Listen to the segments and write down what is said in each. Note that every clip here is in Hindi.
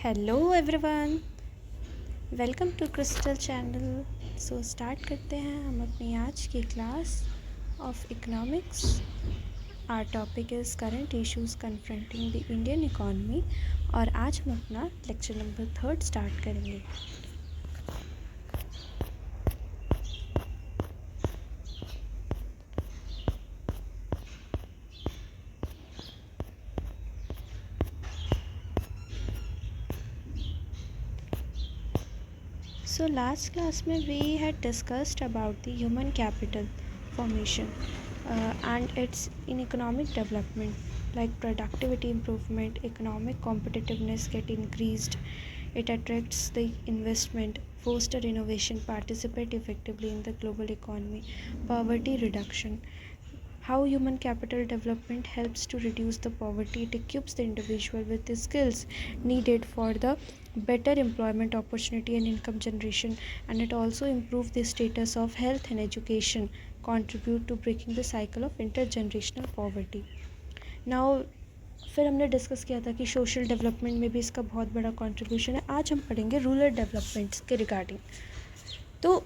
Hello everyone, welcome to Crystal channel. So start करते हैं हम अपनी आज की class of economics. Our topic is current issues confronting the Indian economy और आज हम अपना लेक्चर नंबर 3 स्टार्ट करेंगे। So last class में we had discussed about the human capital formation and its in economic development, like productivity improvement, economic competitiveness get increased, it attracts the investment, foster innovation, participate effectively in the global economy, poverty reduction. How human capital development helps to reduce the poverty. It equips the individual with the skills needed for the better employment opportunity and income generation, and it also improves the status of health and education, contribute to breaking the cycle of intergenerational poverty. Now फिर हमने डिस्कस किया था कि सोशल डेवलपमेंट में भी इसका बहुत बड़ा कंट्रीब्यूशन है। आज हम पढ़ेंगे रूरल डेवलपमेंट्स के रिगार्डिंग। तो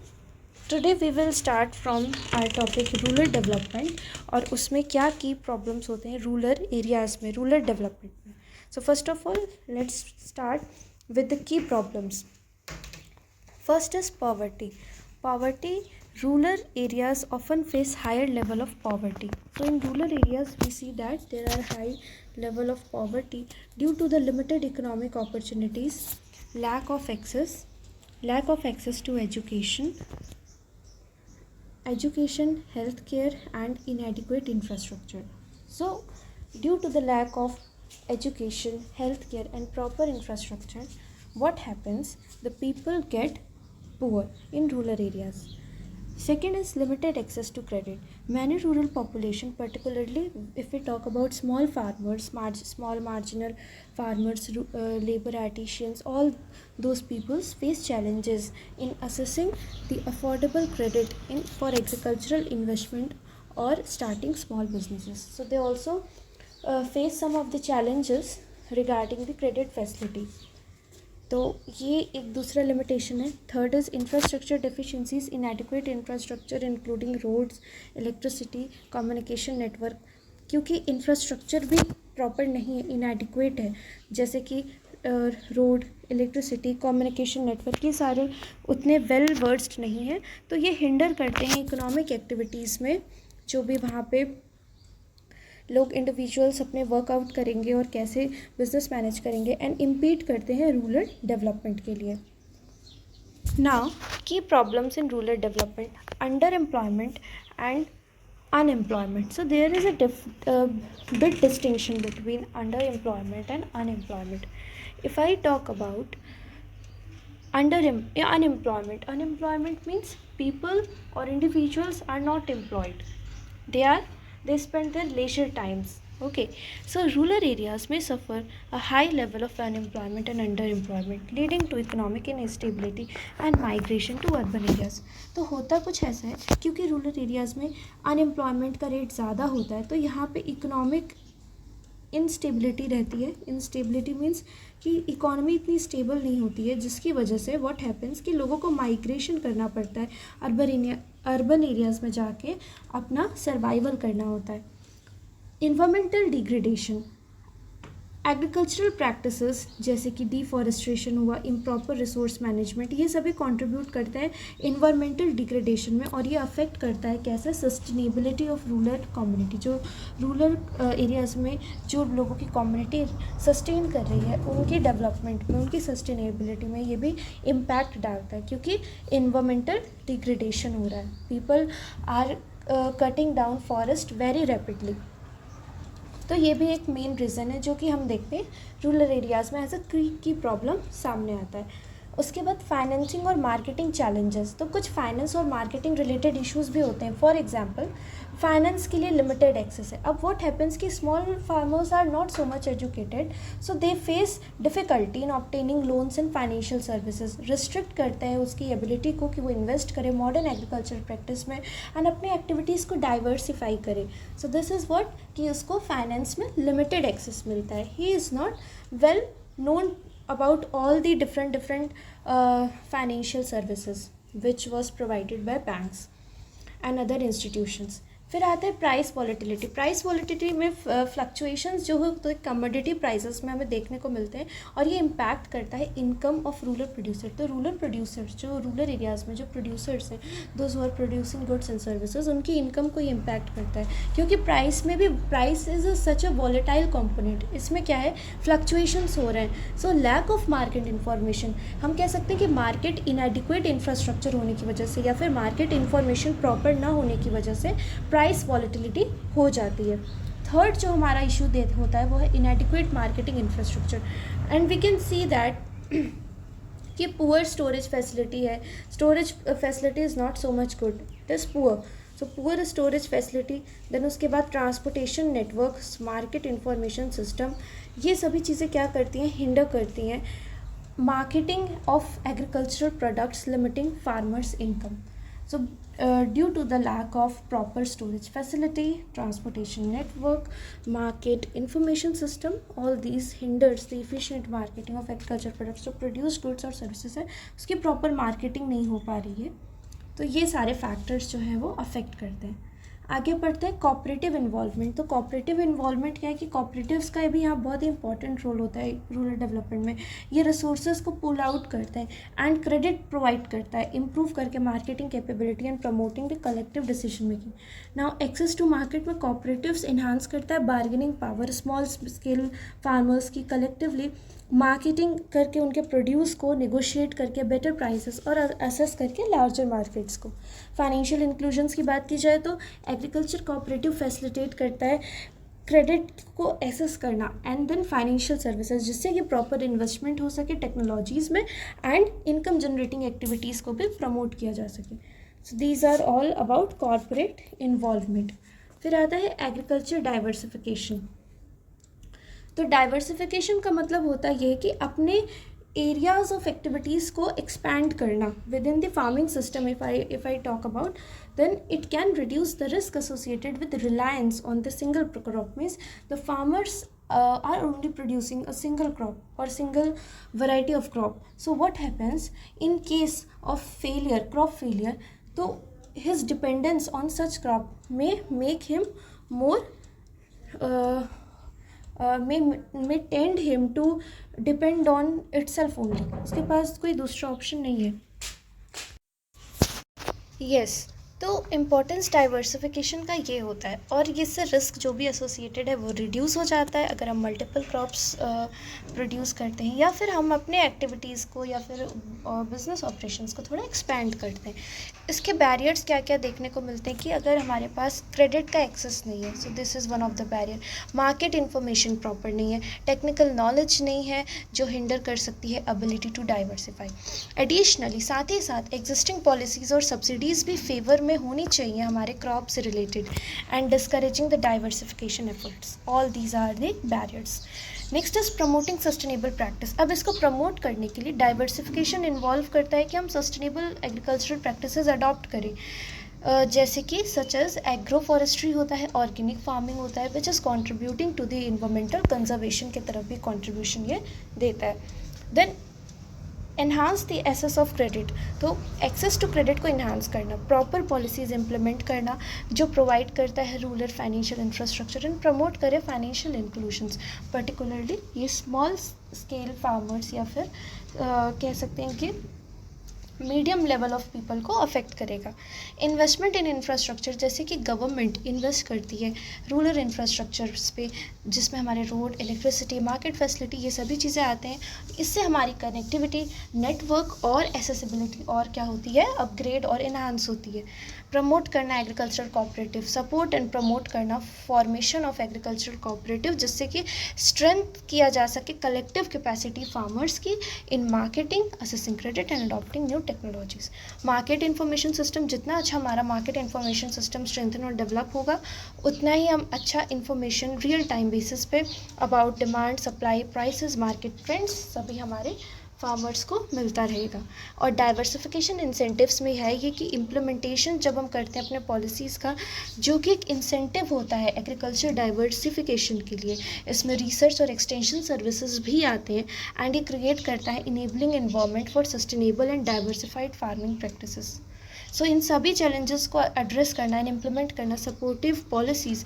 today we will start from our topic rural development और उसमें क्या की प्रॉब्लम्स होते हैं रूरल एरियाज़ में, रूरल डेवलपमेंट में। So first of all let's start with the key problems. First is poverty. Rural areas often face higher level of poverty. So in rural areas we see that there are high level of poverty due to the limited economic opportunities, lack of access to education, healthcare and inadequate infrastructure. So due to the lack of education, healthcare and proper infrastructure, what happens? The people get poor in rural areas. Second is limited access to credit. Many rural population, particularly if we talk about small farmers, small marginal farmers, labor artisans, all those peoples face challenges in assessing the affordable credit for agricultural investment or starting small businesses. So they also face some of the challenges regarding the credit facility. तो ये एक दूसरा लिमिटेशन है. Third is infrastructure deficiencies. Inadequate infrastructure including roads, electricity, communication network. क्योंकि इंफ्रास्ट्रक्चर भी प्रॉपर नहीं है, इनएडिक्वेट है, जैसे कि रोड, इलेक्ट्रिसिटी, कम्युनिकेशन नेटवर्क, ये सारे उतने वेल वर्स्ड नहीं हैं. तो ये हिंडर करते हैं इकोनॉमिक एक्टिविटीज़ में. जो भी वहाँ पे लोग इंडिविजुअल्स अपने वर्कआउट करेंगे और कैसे बिजनेस मैनेज करेंगे, एंड इम्पीड करते हैं रूरल डेवलपमेंट के लिए. नाउ की problems in rural development: under employment and unemployment. So there is a big distinction between underemployment and unemployment. If I talk about unemployment means people or individuals are not employed. They spend their leisure times. Okay, so rural areas may suffer a high level of unemployment and underemployment, leading to economic instability and migration to urban areas. तो होता कुछ ऐसा है, क्योंकि रूरल एरियाज़ में अनएम्प्लॉयमेंट का रेट ज़्यादा होता है, तो यहाँ पे इकोनॉमिक इंस्टेबिलिटी रहती है. इंस्टेबिलिटी मीन्स कि इकोनॉमी इतनी स्टेबल नहीं होती है, जिसकी वजह से व्हाट हैपन्स कि लोगों को माइग्रेशन करना पड़ता है, अर्बन एरियाज़ में जाके अपना सर्वाइवल करना होता है. इन्वायरमेंटल डिग्रेडेशन, एग्रीकल्चरल प्रैक्टिसेस जैसे कि डिफॉरेस्ट्रेशन हुआ, इम्प्रॉपर रिसोर्स मैनेजमेंट, ये सभी कंट्रीब्यूट करते हैं इन्वायरमेंटल डिग्रेडेशन में. और ये अफेक्ट करता है कैसे? Sustainability of rural community. जो रूरल एरियाज़ में जो लोगों की कम्युनिटी सस्टेन कर रही है, उनकी डेवलपमेंट में, उनकी सस्टेनेबिलिटी में ये भी इम्पैक्ट डालता है, क्योंकि इन्वायरमेंटल डिग्रेडेशन हो रहा है. People are cutting down forest very rapidly. तो ये भी एक मेन रीज़न है जो कि हम देखते हैं रूरल एरियाज़ में एज अ की प्रॉब्लम सामने आता है. उसके बाद फाइनेंसिंग और मार्केटिंग चैलेंजेस. तो कुछ फाइनेंस और मार्केटिंग रिलेटेड इश्यूज़ भी होते हैं. फॉर एग्जांपल फाइनेंस के लिए लिमिटेड एक्सेस है. अब व्हाट हैपन्स कि small farmers are not so much educated, so they face difficulty in obtaining loans and financial services. Restrict करते हैं उसकी एबिलिटी को कि वो इन्वेस्ट करे मॉडर्न एग्रीकल्चर प्रैक्टिस में एंड अपनी एक्टिविटीज़ को डाइवर्सिफाई करे. सो दिस इज़ व्हाट कि उसको फाइनेंस में लिमिटेड एक्सेस मिलता है. He is not well known about all the different financial services which was provided by banks and other institutions. फिर आता है प्राइस वॉलेटिलिटी. प्राइस वॉलेटिलिटी में फ्लक्चुएशंस जो होते हैं कमोडिटी प्राइसेस में हमें देखने को मिलते हैं और ये इम्पैक्ट करता है इनकम ऑफ रूरल प्रोड्यूसर. तो रूरल प्रोड्यूसर्स जो रूरल एरियाज़ में जो प्रोड्यूसर्स हैं, those who are producing goods and services, उनकी इनकम को ये इम्पैक्ट करता है, क्योंकि प्राइस में भी price is such a volatile component. इसमें क्या है, फ्लक्चुएशंस हो रहे हैं. So lack of market information, हम कह सकते हैं कि मार्केट इनएडिक्वेट इंफ्रास्ट्रक्चर होने की वजह से या फिर मार्केट इन्फॉर्मेशन प्रॉपर ना होने की वजह से प्राइस वॉलेटिलिटी हो जाती है. थर्ड जो हमारा इशू होता है वो है inadequate marketing infrastructure. And we can see that कि पुअर स्टोरेज फैसिलिटी है, storage facility is not so much good, it is poor. So poor storage facility, then उसके बाद transportation network, market information system, ये सभी चीज़ें क्या करती हैं, हिंडर करती हैं marketing of agricultural products, limiting farmers income. So due to the lack of proper storage facility, transportation network, market information system, all these hinders the efficient marketing of agriculture products. जो produced goods और services है उसकी proper marketing नहीं हो पा रही है. तो ये सारे factors जो हैं वो affect करते हैं. आगे बढ़ते हैं कोऑपरेटिव इन्वॉल्वमेंट. तो कोऑपरेटिव इन्वॉल्वमेंट क्या है कि कोऑपरेटिव्स का भी यहाँ बहुत ही इंपॉर्टेंट रोल होता है रूरल डेवलपमेंट में. ये रिसोर्सेज को पुल आउट करते हैं एंड क्रेडिट प्रोवाइड करता है, इम्प्रूव करके marketing capability and promoting the collective decision making. Now access to market में कोऑपरेटिव्स इन्हांस करता है bargaining power, small scale farmers की कलेक्टिवली मार्केटिंग करके उनके प्रोड्यूस को नेगोशिएट करके बेटर प्राइसेस और असेस करके लार्जर मार्केट्स को. फाइनेंशियल इंक्लूजन्स की बात की जाए तो एग्रीकल्चर कोऑपरेटिव फैसिलिटेट करता है क्रेडिट को एसेस करना एंड देन फाइनेंशियल सर्विसेज, जिससे कि प्रॉपर इन्वेस्टमेंट हो सके टेक्नोलॉजीज़ में एंड इनकम जनरेटिंग एक्टिविटीज़ को भी प्रमोट किया जा सके. So these are all about corporate involvement. फिर आता है एग्रीकल्चर डाइवर्सिफिकेशन. तो डाइवर्सिफिकेशन का मतलब होता है ये कि अपने एरियाज ऑफ एक्टिविटीज़ को एक्सपैंड करना with in the farming system. If I talk about, then it can reduce the risk associated with reliance on the single crop. Means the farmers are only producing a single crop or single variety of crop. So what happens in case of failure, crop failure, so his dependence on such crop may make him more may tend him to depend on itself only. उसके पास कोई दूसरा ऑप्शन नहीं है. Yes. तो इम्पोर्टेंस डाइवर्सिफिकेशन का ये होता है और इससे रिस्क जो भी एसोसिएटेड है वो रिड्यूस हो जाता है अगर हम मल्टीपल क्रॉप्स प्रोड्यूस करते हैं या फिर हम अपने एक्टिविटीज़ को या फिर बिजनेस ऑपरेशंस को थोड़ा एक्सपैंड करते हैं. इसके बैरियर्स क्या क्या देखने को मिलते हैं कि अगर हमारे पास क्रेडिट का एक्सेस नहीं है, सो this is one of the barrier. Market information proper नहीं है, टेक्निकल नॉलेज नहीं है जो हिंडर कर सकती है एबिलिटी टू डाइवर्सिफाई. एडिशनली साथ ही साथ एग्जिस्टिंग पॉलिसीज़ और सब्सिडीज़ भी फेवर में होनी चाहिए हमारे क्रॉप से related and discouraging the diversification efforts. All these are the barriers. Next is promoting sustainable practice. अब इसको प्रमोट करने के लिए डाइवर्सिफिकेशन इन्वॉल्व करता है कि हम सस्टेनेबल एग्रीकल्चरल प्रैक्टिसेस अडॉप्ट करें, जैसे कि सच एज एग्रो फॉरेस्ट्री होता है, ऑर्गेनिक फार्मिंग होता है, which is contributing to the environmental conservation की तरफ भी कॉन्ट्रीब्यूशन ये देता है. Then enhance the access of credit. तो एक्सेस टू क्रेडिट को इन्हांस करना, प्रॉपर पॉलिसीज़ इम्प्लीमेंट करना जो प्रोवाइड करता है rural financial infrastructure and promote करे फाइनेंशियल इंक्लूजन्स, पर्टिकुलरली ये स्मॉल स्केल फार्मर्स या फिर कह सकते हैं कि मीडियम लेवल ऑफ पीपल को अफेक्ट करेगा. इन्वेस्टमेंट इन इंफ्रास्ट्रक्चर, जैसे कि गवर्नमेंट इन्वेस्ट करती है रूरल इंफ्रास्ट्रक्चर्स पे जिसमें हमारे रोड, इलेक्ट्रिसिटी, मार्केट फैसिलिटी ये सभी चीज़ें आते हैं. इससे हमारी कनेक्टिविटी, नेटवर्क और एसेसिबिलिटी और क्या होती है, अपग्रेड और इन्हांस होती है. प्रमोट करना agricultural cooperative, support and promote करना फॉर्मेशन ऑफ एग्रीकल्चरल कोऑपरेटिव, जिससे कि स्ट्रेंथ किया जा सके कलेक्टिव कैपेसिटी फार्मर्स की in marketing, assessing credit and adopting new technologies. Market information system, जितना अच्छा हमारा मार्केट इन्फॉर्मेशन सिस्टम स्ट्रेंथन और डेवलप होगा उतना ही हम अच्छा इन्फॉर्मेशन रियल टाइम बेसिस पे about demand, supply, prices, market trends सभी हमारे फार्मर्स को मिलता रहेगा। और डाइवर्सिफिकेशन इंसेंटिव्स में है ये कि इम्प्लीमेंटेशन जब हम करते हैं अपने पॉलिसीज़ का, जो कि एक इंसेंटिव होता है एग्रीकल्चर डाइवर्सिफिकेशन के लिए, इसमें रिसर्च और एक्सटेंशन सर्विसेज भी आते हैं एंड ये क्रिएट करता है enabling environment for sustainable and diversified farming practices. So इन सभी चैलेंजेस को एड्रेस करना एंड इम्प्लीमेंट करना सपोर्टिव पॉलिसीज़,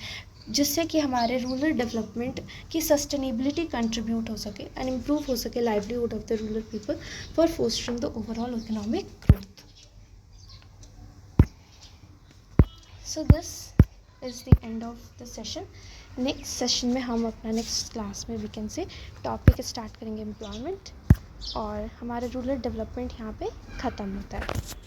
जिससे कि हमारे रूरल डेवलपमेंट की सस्टेनेबिलिटी कंट्रीब्यूट हो सके एंड इम्प्रूव हो सके livelihood of the rural people for fostering the overall economic growth. So this is the end of the session. Next session में हम अपना नेक्स्ट क्लास में we can say topic start करेंगे एम्प्लॉयमेंट, और हमारा रूरल डेवलपमेंट यहाँ पे ख़त्म होता है।